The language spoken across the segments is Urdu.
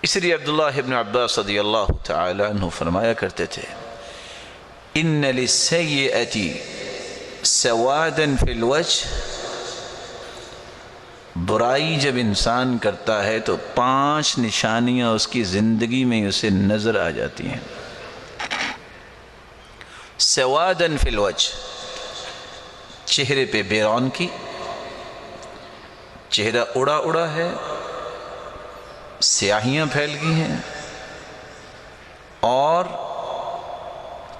اس لیے عبداللہ ابن عباس رضی اللہ تعالی عنہ فرمایا کرتے تھے ان للسیئۃ سوادا فی الوجہ، برائی جب انسان کرتا ہے تو 5 نشانیاں اس کی زندگی میں اسے نظر آ جاتی ہیں۔ سوادا فی الوجہ، چہرے پہ بے رونقی، چہرہ اڑا اڑا ہے، سیاہیاں پھیل گئی ہیں، اور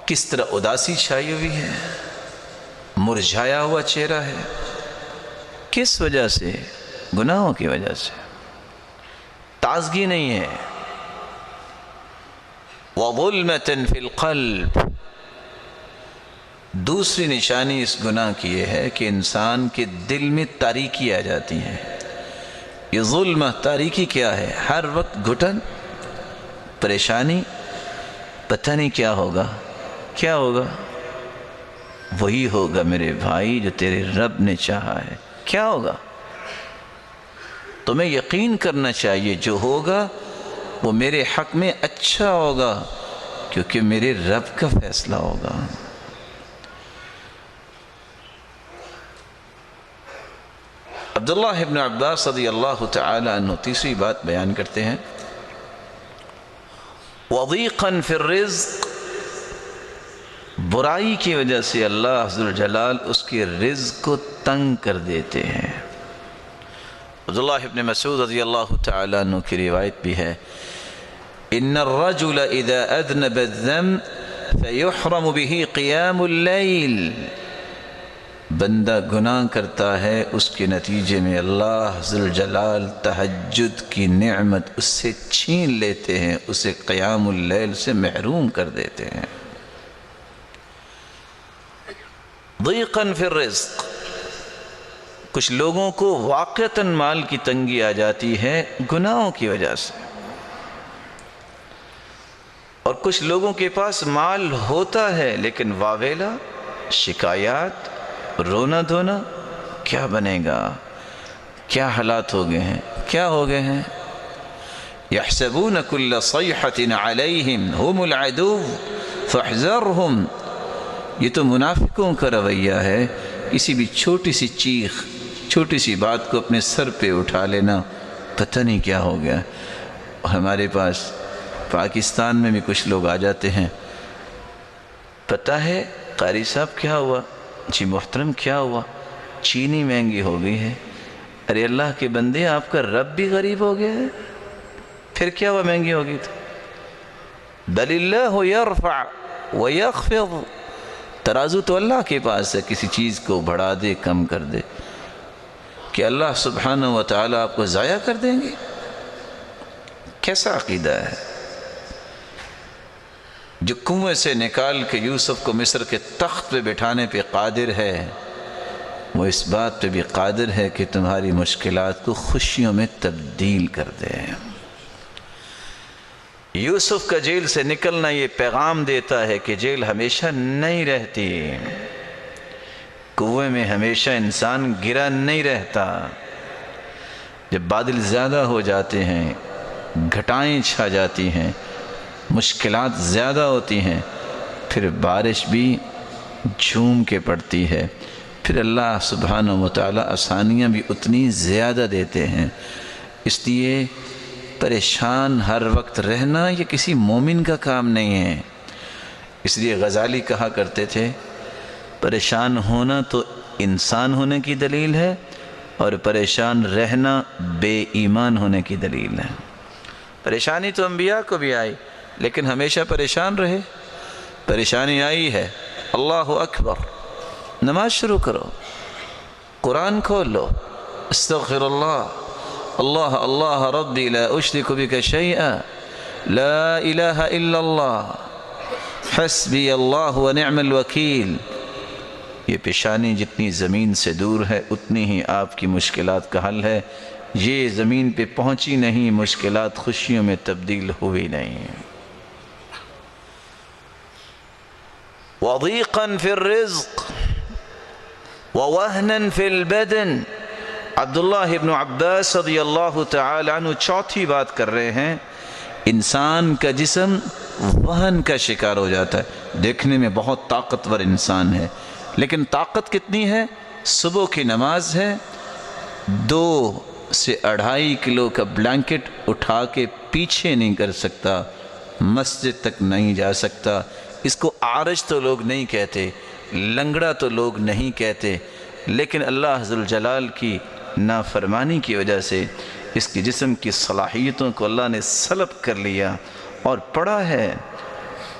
کس طرح اداسی چھائی ہوئی ہے، مرجھایا ہوا چہرہ ہے۔ کس وجہ سے؟ گناہوں کی وجہ سے، تازگی نہیں ہے۔ وَظُلْمَةً فِي الْقَلْبِ، دوسری نشانی اس گناہ کی یہ ہے کہ انسان کے دل میں تاریکی آ جاتی ہے۔ یہ ظلمہ، تاریکی کیا ہے؟ ہر وقت گھٹن، پریشانی، پتہ نہیں کیا ہوگا، کیا ہوگا؟ وہی ہوگا میرے بھائی جو تیرے رب نے چاہا ہے۔ کیا ہوگا؟ تمہیں یقین کرنا چاہیے جو ہوگا وہ میرے حق میں اچھا ہوگا، کیونکہ میرے رب کا فیصلہ ہوگا۔ عبداللہ ابن عباس رضی اللہ تعالی عنہ تیسری بات بیان کرتے ہیں وَضِيقًا فِي الرِّزْقِ، برائی کی وجہ سے اللہ ذوالجلال اس کے رزق کو تنگ کر دیتے ہیں۔ عبداللہ ابن مسعود رضی اللہ تعالی عنہ کی روایت بھی ہے ان الرجل اذا اذنب الذنب فيحرم به قيام الليل، بندہ گناہ کرتا ہے اس کے نتیجے میں اللہ ذوالجلال تہجد کی نعمت اس سے چھین لیتے ہیں، اسے قیام اللیل سے محروم کر دیتے ہیں۔ ضیقاً فی الرزق، کچھ لوگوں کو واقعتاً مال کی تنگی آ جاتی ہے گناہوں کی وجہ سے، اور کچھ لوگوں کے پاس مال ہوتا ہے لیکن واویلا، شکایات، رونا دھونا، کیا بنے گا، کیا حالات ہو گئے ہیں، کیا ہو گئے ہیں۔ یحسبون کل صیحۃ علیہم ہم العدو فاحذرہم، یہ تو منافقوں کا رویہ ہے، کسی بھی چھوٹی سی چیخ، چھوٹی سی بات کو اپنے سر پہ اٹھا لینا، پتہ نہیں کیا ہو گیا۔ اور ہمارے پاس پاکستان میں بھی کچھ لوگ آ جاتے ہیں، پتہ ہے قاری صاحب کیا ہوا؟ جی محترم کیا ہوا؟ چینی مہنگی ہو گئی ہے۔ ارے اللہ کے بندے، آپ کا رب بھی غریب ہو گیا ہے، پھر کیا ہوا مہنگی ہو گئی تو؟ بل اللہ یرفع ویخفض، ترازو تو اللہ کے پاس ہے، کسی چیز کو بڑھا دے کم کر دے، کہ اللہ سبحانہ و تعالیٰ آپ کو ضائع کر دیں گے؟ کیسا عقیدہ ہے؟ جو کنویں سے نکال کے یوسف کو مصر کے تخت پہ بٹھانے پہ قادر ہے، وہ اس بات پہ بھی قادر ہے کہ تمہاری مشکلات کو خوشیوں میں تبدیل کر دے۔ یوسف کا جیل سے نکلنا یہ پیغام دیتا ہے کہ جیل ہمیشہ نہیں رہتی، کنویں میں ہمیشہ انسان گرا نہیں رہتا۔ جب بادل زیادہ ہو جاتے ہیں، گھٹائیں چھا جاتی ہیں، مشکلات زیادہ ہوتی ہیں، پھر بارش بھی جھوم کے پڑتی ہے، پھر اللہ سبحانہ و تعالیٰ آسانیاں بھی اتنی زیادہ دیتے ہیں۔ اس لیے پریشان ہر وقت رہنا یہ کسی مومن کا کام نہیں ہے۔ اس لیے غزالی کہا کرتے تھے پریشان ہونا تو انسان ہونے کی دلیل ہے، اور پریشان رہنا بے ایمان ہونے کی دلیل ہے۔ پریشانی تو انبیاء کو بھی آئی، لیکن ہمیشہ پریشان رہے؟ پریشانی آئی ہے، اللہ اکبر، نماز شروع کرو، قرآن کھول لو، استغفر اللہ، اللہ اللہ ربی لا اشرک بک شیئا لا الہ الا اللہ حسبی اللہ ونعم الوکیل۔ یہ پیشانی جتنی زمین سے دور ہے اتنی ہی آپ کی مشکلات کا حل ہے۔ یہ زمین پہ پہنچی نہیں، مشکلات خوشیوں میں تبدیل ہوئی نہیں۔ وَضِيقًا فِي الرِّزْقِ وَوَهْنًا فِي الْبَدَنِ، عبداللہ ابن عباس رضی اللہ تعالی عنہ چوتھی بات کر رہے ہیں انسان کا جسم وہن کا شکار ہو جاتا ہے. دیکھنے میں بہت طاقتور انسان ہے، لیکن طاقت کتنی ہے؟ صبح کی نماز ہے، 2 سے 2.5 کلو کا بلینکٹ اٹھا کے پیچھے نہیں کر سکتا، مسجد تک نہیں جا سکتا. اس کو عارج تو لوگ نہیں کہتے، لنگڑا تو لوگ نہیں کہتے، لیکن اللہ ذوالجلال کی نافرمانی کی وجہ سے اس کی جسم کی صلاحیتوں کو اللہ نے سلب کر لیا اور پڑا ہے.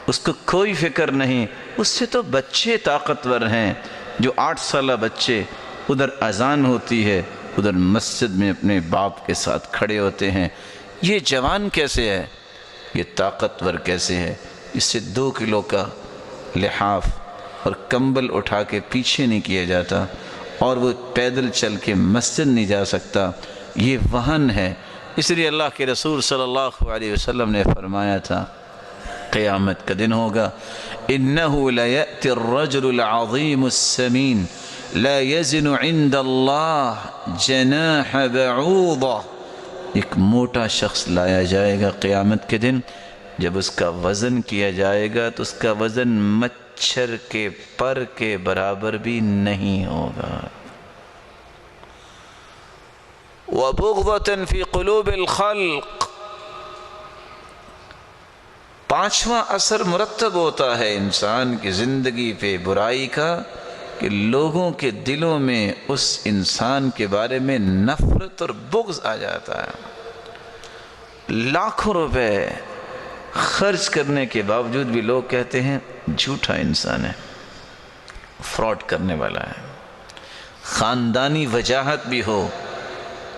اس کو کوئی فکر نہیں. اس سے تو بچے طاقتور ہیں، جو 8 سالہ بچے ادھر اذان ہوتی ہے، ادھر مسجد میں اپنے باپ کے ساتھ کھڑے ہوتے ہیں. یہ جوان کیسے ہے؟ یہ طاقتور کیسے ہے؟ اس سے 2 کلو کا لحاف اور کمبل اٹھا کے پیچھے نہیں کیا جاتا، اور وہ پیدل چل کے مسجد نہیں جا سکتا. یہ وہن ہے. اس لیے اللہ کے رسول صلی اللہ علیہ وسلم نے فرمایا تھا قیامت کا دن ہوگا، إِنَّهُ لَيَأْتِ الرَّجُلُ الْعَظِيمُ السَّمِينُ لَا يَزِنُ عِنْدَ اللَّهِ جَنَاحَ بَعُوضَةٍ. ایک موٹا شخص لایا جائے گا قیامت کے دن. جب اس کا وزن کیا جائے گا تو اس کا وزن مچھر کے پر کے برابر بھی نہیں ہوگا. وَبُغْضَةً فِي قُلُوبِ الْخَلْقِ. 5واں اثر مرتب ہوتا ہے انسان کی زندگی پہ برائی کا، کہ لوگوں کے دلوں میں اس انسان کے بارے میں نفرت اور بغض آ جاتا ہے. لاکھوں روپے خرچ کرنے کے باوجود بھی لوگ کہتے ہیں جھوٹا انسان ہے، فراڈ کرنے والا ہے. خاندانی وجاہت بھی ہو،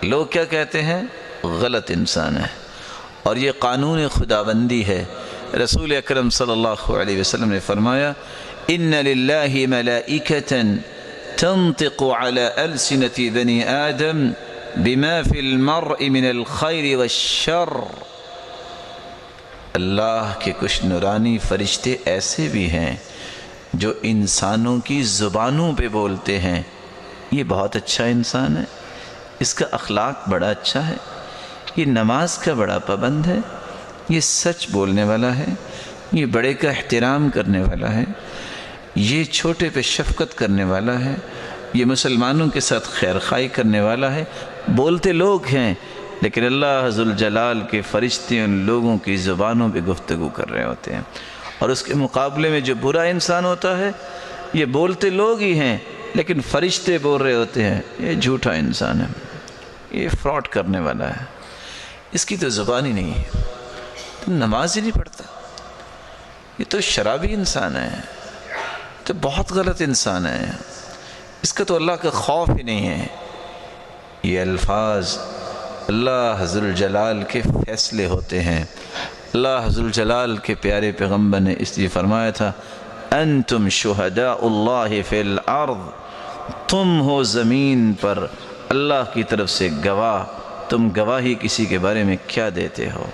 لوگ کیا کہتے ہیں؟ غلط انسان ہے. اور یہ قانون خداوندی ہے. رسول اکرم صلی اللہ علیہ وسلم نے فرمایا ان للہ ملائکۃ تنطق علی السنۃ بنی آدم بما فی المرء من الخیر والشر. اللہ کے کچھ نورانی فرشتے ایسے بھی ہیں جو انسانوں کی زبانوں پہ بولتے ہیں یہ بہت اچھا انسان ہے، اس کا اخلاق بڑا اچھا ہے، یہ نماز کا بڑا پابند ہے، یہ سچ بولنے والا ہے، یہ بڑے کا احترام کرنے والا ہے، یہ چھوٹے پہ شفقت کرنے والا ہے، یہ مسلمانوں کے ساتھ خیر خواہی کرنے والا ہے. بولتے لوگ ہیں، لیکن اللہ ذوالجلال کے فرشتے ان لوگوں کی زبانوں پہ گفتگو کر رہے ہوتے ہیں. اور اس کے مقابلے میں جو برا انسان ہوتا ہے یہ بولتے لوگ ہی ہیں لیکن فرشتے بول رہے ہوتے ہیں یہ جھوٹا انسان ہے، یہ فراڈ کرنے والا ہے، اس کی تو زبان ہی نہیں ہے، تو نماز ہی نہیں پڑھتا، یہ تو شرابی انسان ہے، تو بہت غلط انسان ہے، اس کا تو اللہ کا خوف ہی نہیں ہے. یہ الفاظ اللہ ذوالجلال کے فیصلے ہوتے ہیں. اللہ ذوالجلال کے پیارے پیغمبر نے اس لیے فرمایا تھا انتم شہداء اللہ فی الارض، تم ہو زمین پر اللہ کی طرف سے گواہ، تم گواہی کسی کے بارے میں کیا دیتے ہو؟